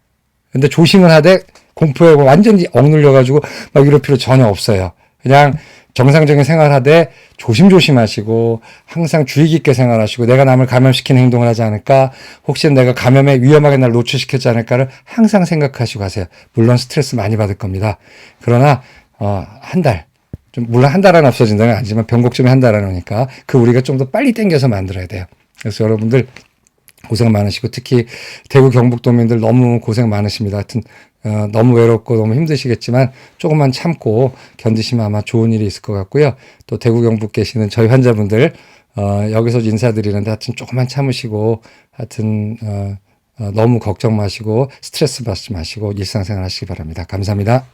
근데 조심을 하되 공포에 완전히 억눌려가지고 막 이럴 필요 전혀 없어요. 그냥 정상적인 생활하되 조심조심 하시고 항상 주의 깊게 생활하시고 내가 남을 감염시키는 행동을 하지 않을까, 혹시 내가 감염에 위험하게 날 노출시켰지 않을까를 항상 생각하시고 하세요. 물론 스트레스 많이 받을 겁니다. 그러나 한 달, 물론 한 달 안에 없어진다는 건 아니지만 변곡점이 한 달 안에 오니까 그 우리가 좀 더 빨리 당겨서 만들어야 돼요. 그래서 여러분들 고생 많으시고 특히 대구 경북도민들 너무 고생 많으십니다. 하여튼 너무 외롭고 너무 힘드시겠지만 조금만 참고 견디시면 아마 좋은 일이 있을 것 같고요. 또 대구 경북 계시는 저희 환자분들 여기서 인사드리는데 하여튼 조금만 참으시고 하여튼 너무 걱정 마시고 스트레스 받지 마시고 일상생활 하시기 바랍니다. 감사합니다.